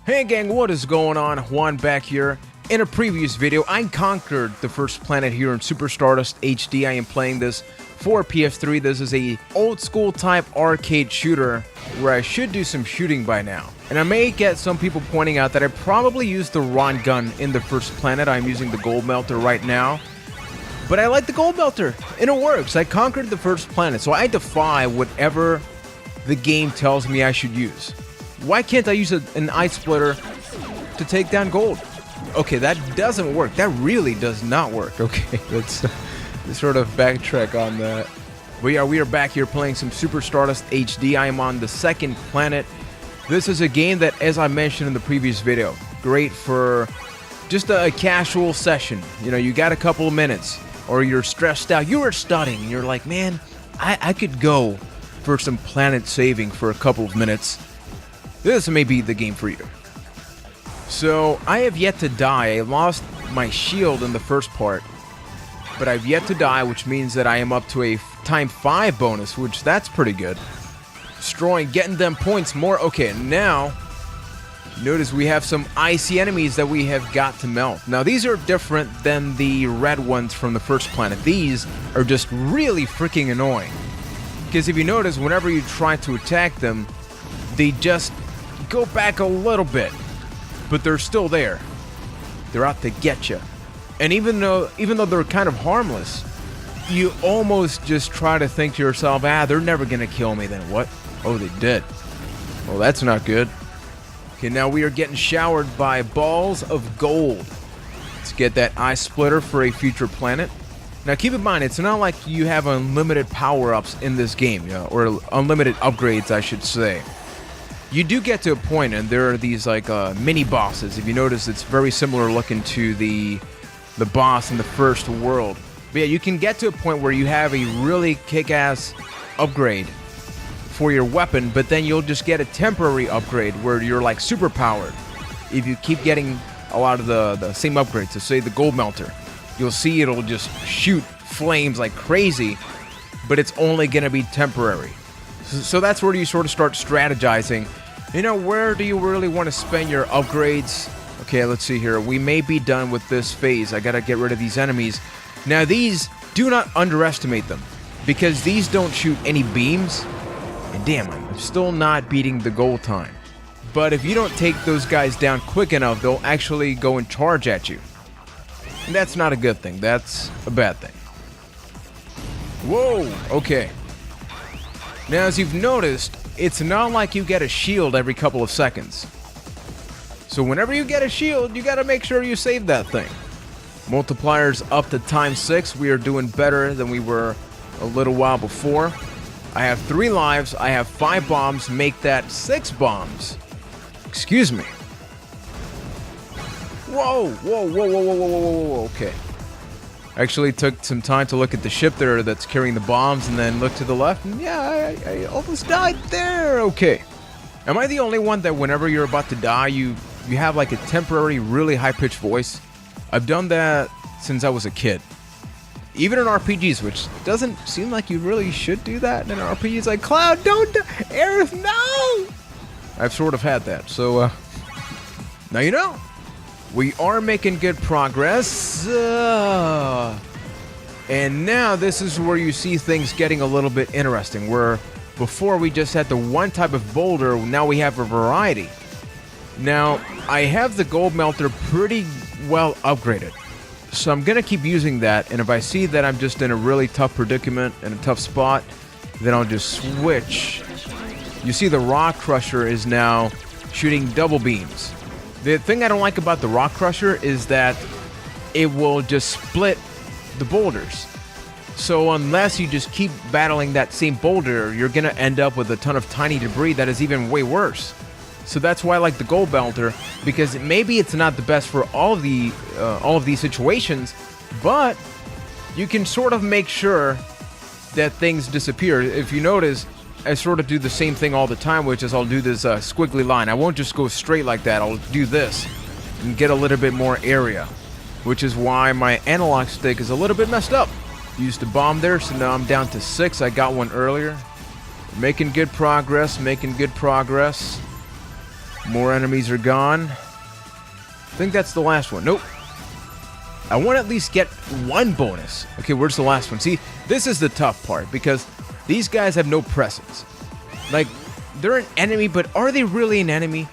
Hey gang, what is going on? Juan back here. In a previous video, I conquered the first planet here in Super Stardust HD. I am playing this for PS3. This is a old school type arcade shooter where I should do some shooting by now. And I may get some people pointing out that I probably used the wrong gun in the first planet. I'm using the gold melter right now. But I like the gold melter, and it works. I conquered the first planet, so I defy whatever the game tells me I should use. Why can't I use an ice splitter to take down gold? Okay, that doesn't work. That really does not work. Okay, let's sort of backtrack on that. But yeah, we are back here playing some Super Stardust HD. I am on the second planet. This is a game that, as I mentioned in the previous video, great for just a casual session. You know, you got a couple of minutes, or you're stressed out, you were studying, and you're like, man, I could go for some planet saving for a couple of minutes. This may be the game for you. So, I have yet to die. I lost my shield in the first part, but I've yet to die, which means that I am up to a time 5 bonus, which that's pretty good. Destroying, getting them points more. Okay, now, notice we have some icy enemies that we have got to melt. Now, these are different than the red ones from the first planet. These are just really freaking annoying. Because if you notice, whenever you try to attack them, they just go back a little bit, but they're still there. They're out to get you. And even though they're kind of harmless, you almost just try to think to yourself, they're never gonna kill me. Then what? Oh, they did. Well, that's not good. Okay, now we are getting showered by balls of gold. Let's get that ice splitter for a future planet. Now keep in mind, it's not like you have unlimited power-ups in this game, you know, or unlimited upgrades, I should say. You do get to a point, and there are these like mini bosses. If you notice, it's very similar looking to the boss in the first world. But yeah, you can get to a point where you have a really kick-ass upgrade for your weapon, but then you'll just get a temporary upgrade where you're like super powered. If you keep getting a lot of the same upgrades, so say the gold melter, you'll see it'll just shoot flames like crazy, but it's only gonna be temporary. So that's where you sort of start strategizing. You know, where do you really want to spend your upgrades? Okay, let's see here. We may be done with this phase. I gotta get rid of these enemies. Now these, do not underestimate them, because these don't shoot any beams. And damn, I'm still not beating the goal time. But if you don't take those guys down quick enough, they'll actually go and charge at you. And that's not a good thing. That's a bad thing. Whoa, okay. Now, as you've noticed, it's not like you get a shield every couple of seconds. So whenever you get a shield, you gotta make sure you save that thing. Multipliers up to times 6. We are doing better than we were a little while before. I have 3 lives. I have 5 bombs. Make that 6 bombs. Excuse me. Whoa, whoa, whoa, whoa, whoa, whoa, whoa, whoa, okay. Actually took some time to look at the ship there that's carrying the bombs, and then look to the left, and yeah, I almost died there. Okay. Am I the only one that whenever you're about to die, you have like a temporary, really high-pitched voice? I've done that since I was a kid. Even in RPGs, which doesn't seem like you really should do that in RPGs. Like, Cloud, don't die! Aerith, no! I've sort of had that, so, now you know. We are making good progress, and now this is where you see things getting a little bit interesting, where before we just had the one type of boulder, now we have a variety. Now, I have the gold melter pretty well upgraded, so I'm going to keep using that, and if I see that I'm just in a really tough predicament, and a tough spot, then I'll just switch. You see the rock crusher is now shooting double beams. The thing I don't like about the rock crusher is that it will just split the boulders. So unless you just keep battling that same boulder, you're gonna end up with a ton of tiny debris that is even way worse. So that's why I like the gold melter, because maybe it's not the best for all of these situations, but you can sort of make sure that things disappear. If you notice, I sort of do the same thing all the time, which is I'll do this squiggly line. I won't just go straight like that. I'll do this and get a little bit more area, which is why my analog stick is a little bit messed up. Used a bomb there, so now I'm down to 6. I got one earlier. Making good progress, making good progress. More enemies are gone. I think that's the last one. Nope. I want to at least get one bonus. Okay, where's the last one? See, this is the tough part because these guys have no presence. Like, they're an enemy, but are they really an enemy?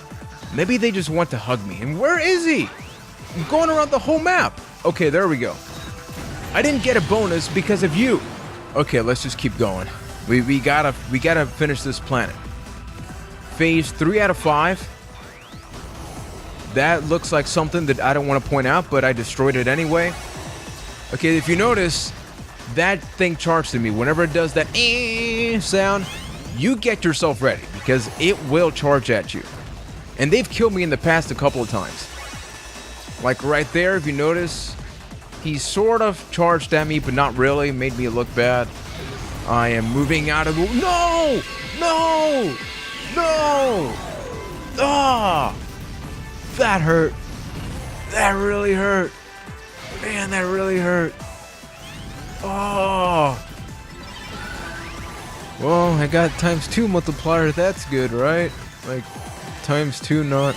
Maybe they just want to hug me. And where is he? I'm going around the whole map. Okay, there we go. I didn't get a bonus because of you. Okay, let's just keep going. We gotta finish this planet. Phase 3 out of 5. That looks like something that I don't want to point out, but I destroyed it anyway. Okay, if you notice, that thing charged to me. Whenever it does that sound, you get yourself ready because it will charge at you. And they've killed me in the past a couple of times. Like right there, if you notice, he sort of charged at me, but not really. Made me look bad. I am moving out of the... No! No! No! Ah! That hurt. That really hurt. Man, that really hurt. Oh. Well, I got ×2 multiplier. That's good, right? Like, ×2 not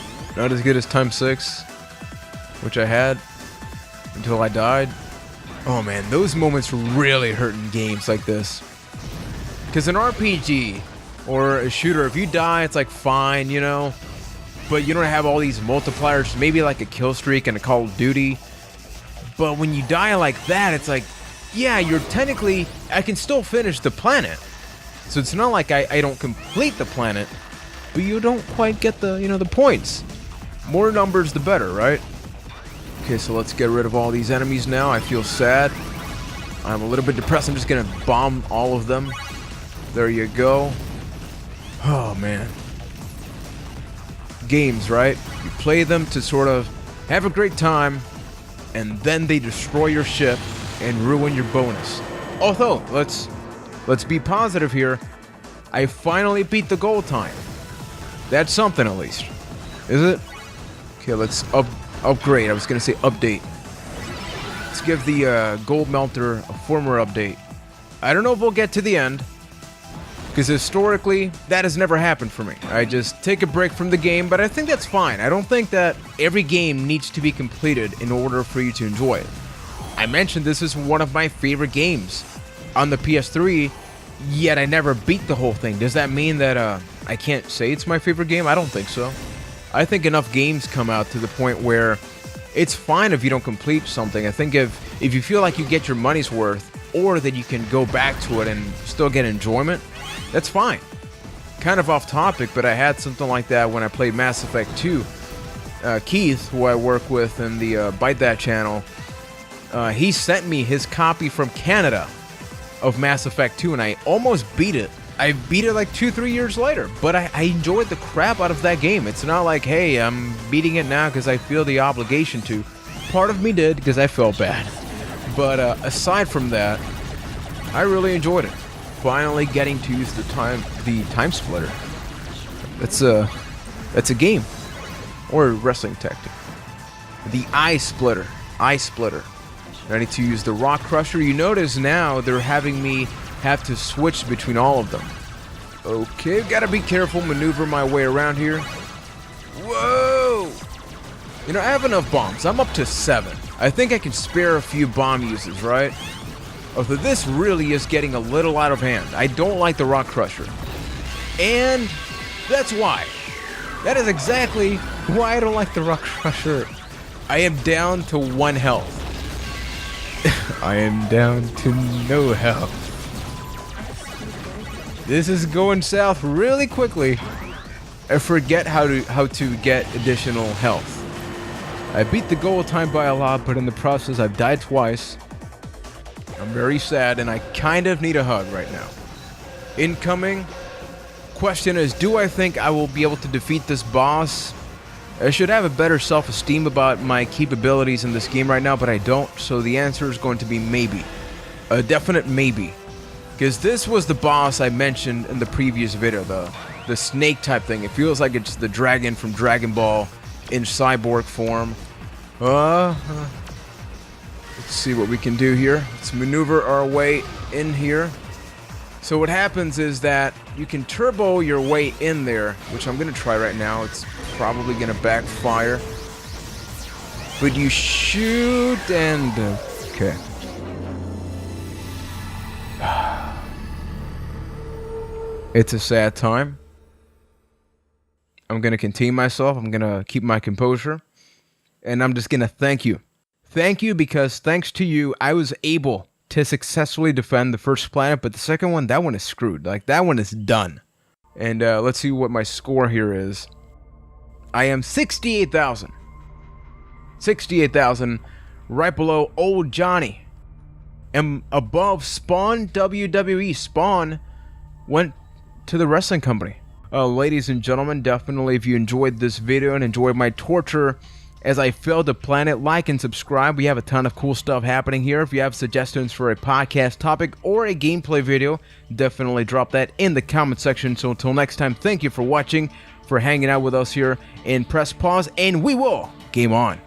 as good as ×6, which I had until I died. Oh man, those moments really hurt in games like this. Because an RPG or a shooter, if you die, it's like fine, you know. But you don't have all these multipliers, maybe like a kill streak in a Call of Duty. But when you die like that, it's like, yeah, you're technically, I can still finish the planet. So it's not like I don't complete the planet, but you don't quite get the, you know, the points. More numbers, the better, right? Okay, so let's get rid of all these enemies now. I feel sad. I'm a little bit depressed. I'm just gonna bomb all of them. There you go. Oh, man. Games, right? You play them to sort of have a great time, and then they destroy your ship and ruin your bonus. Although, let's be positive here. I finally beat the goal time. That's something, at least. Is it? Okay, let's upgrade. I was gonna say update. Let's give the gold melter a former update. I don't know if we'll get to the end, because historically, that has never happened for me. I just take a break from the game, but I think that's fine. I don't think that every game needs to be completed in order for you to enjoy it. I mentioned this is one of my favorite games on the PS3, yet I never beat the whole thing. Does that mean that I can't say it's my favorite game? I don't think so. I think enough games come out to the point where it's fine if you don't complete something. I think if you feel like you get your money's worth, or that you can go back to it and still get enjoyment, that's fine. Kind of off topic, but I had something like that when I played Mass Effect 2. Keith, who I work with in the Bite That channel, he sent me his copy from Canada of Mass Effect 2, and I almost beat it. I beat it like 2-3 years later, but I enjoyed the crap out of that game. It's not like, hey, I'm beating it now because I feel the obligation to. Part of me did because I felt bad. But aside from that, I really enjoyed it. Finally getting to use the time splitter. That's a game or a wrestling tactic. The eye splitter. I need to use the rock crusher. You notice now they're having me have to switch between all of them. Okay, gotta be careful, maneuver my way around here. Whoa! You know, I have enough bombs. I'm up to 7. I think I can spare a few bomb uses, right? Although this really is getting a little out of hand. I don't like the rock crusher. And that's why. That is exactly why I don't like the rock crusher. I am down to 1 health. I am down to no health. This is going south really quickly. I forget how to get additional health. I beat the goal time by a lot, but in the process I've died twice. I'm very sad, and I kind of need a hug right now. Incoming. Question is, do I think I will be able to defeat this boss? I should have a better self-esteem about my capabilities in this game right now, but I don't, so the answer is going to be maybe. A definite maybe. Because this was the boss I mentioned in the previous video, the snake type thing. It feels like it's the dragon from Dragon Ball in cyborg form. Let's see what we can do here. Let's maneuver our way in here. So what happens is that you can turbo your way in there, which I'm going to try right now. It's probably gonna backfire. But you shoot and... okay. It's a sad time. I'm gonna contain myself. I'm gonna keep my composure. And I'm just gonna thank you. Thank you, because thanks to you, I was able to successfully defend the first planet, but the second one, that one is screwed. Like, that one is done. And let's see what my score here is. I am 68,000. 68,000, right below Old Johnny. And above Spawn WWE. Spawn went to the wrestling company. Ladies and gentlemen, definitely if you enjoyed this video and enjoyed my torture as I failed the planet, like and subscribe. We have a ton of cool stuff happening here. If you have suggestions for a podcast topic or a gameplay video, definitely drop that in the comment section. So until next time, thank you for watching, for hanging out with us here, and press pause, and we will game on.